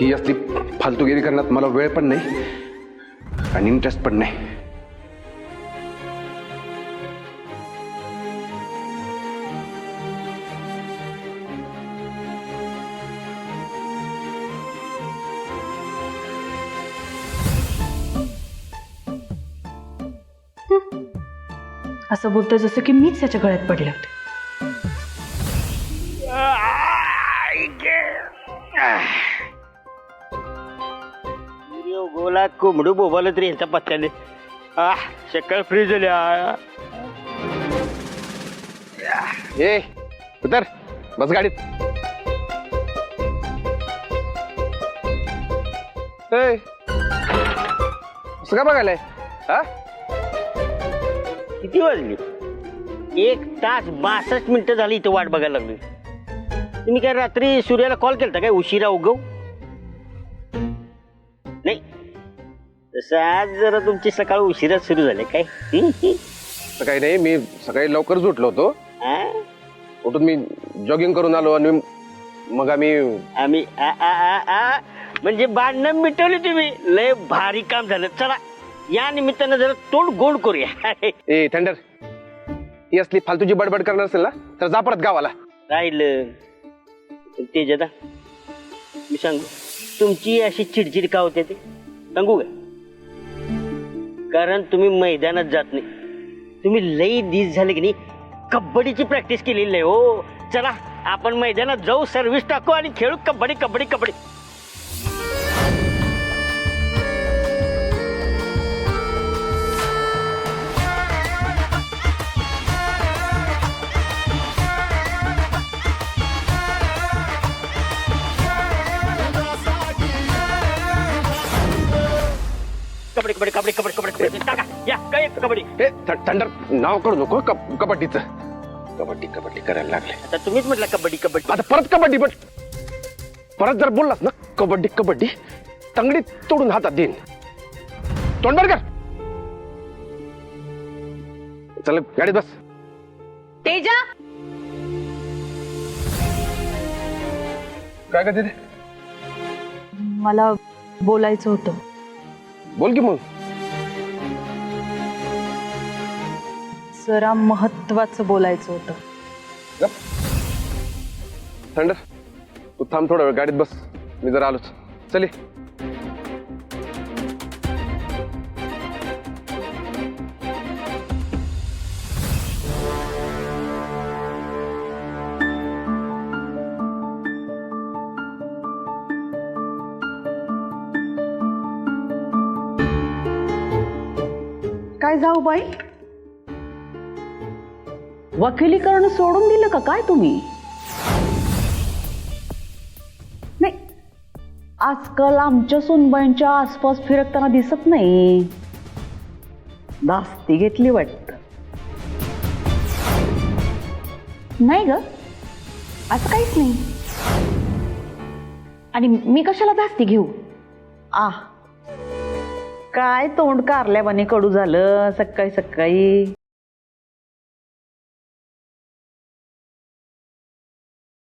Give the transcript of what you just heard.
ही असली फालतूगिरी करण्यात मला वेळ पण नाही आणि इंटरेस्ट पण नाही. असं बोलतो जसं की मीच त्याच्या गळ्यात पडले होते. गोला कोंबडू बोबाला तरी यांच्या पत्त्याने सकाळ फ्री झाल्या. ए उतर, बस गाडीत. ए, असं का बघायलाय? हा, किती वाजली? 1 तास 62 मिनिटं झाली इथं वाट बघायला लागली. तुम्ही काय रात्री सूर्याला कॉल केलता काय उशिरा उगव? नाही तसं आज जरा तुमची सकाळ उशिरा सुरू झाली काय? सकाळी नाही, मी सकाळी लवकरच उठलो होतो. हा? उठून मी जॉगिंग करून आलो आणि मग आम्ही म्हणजे भांडणं मिटवली तुम्ही. लय भारी काम झालं. चला या निमित्तानं जरा तोंड गोड करूया. ए थंडर, ही असली फालतूची बडबड करणार असेल ना तर जा परत गावाला. राहिलं तेजदा, मी सांगू तुमची अशी चिडचिड का होते ते सांगू का? कारण तुम्ही मैदानात जात नाही. तुम्ही लई दिस झाले की नाही कबड्डीची प्रॅक्टिस केलेली नाही हो. चला आपण मैदानात जाऊ, सर्व्हिस टाकू आणि खेळू कबड्डी कबड्डी कबड्डी. कबड्डी कबड्डी कबड्डी कबड्डी कबड्डी कबड्डी टाका या काय कबड्डी. ए थंडर, नाव करू नको कबड्डीचं. कबड्डी कबड्डी करायला लागले. आता तुम्हीच म्हटलं कबड्डी कबड्डी. आता परत कबड्डी, पण परत जर बोललास ना कबड्डी कबड्डी, तंगडी तोडून हातात देईन. तोंड बर कर. चल गाडीत बस. तेजा, काय करते ते? मला बोलायचं होतं. बोल की मग. जरा महत्वाचं बोलायचं होतं. गप. थंडर, तू थांब थोडा वेळ गाडीत बस, मी जरा आलोच. चल ये. काय जाऊ बाई, वकिली करणं सोडून दिलं का काय तुम्ही? नाही, आजकाल आमच्या सुनबाईंच्या आसपास फिरकताना दिसत नाही. दास्ती घेतली वाटत. नाही ग, असं काहीच नाही. आणि मी कशाला दास्ती घेऊ? काय तोंड कारल्यावानी कडू झालं सकाळी सकाळी.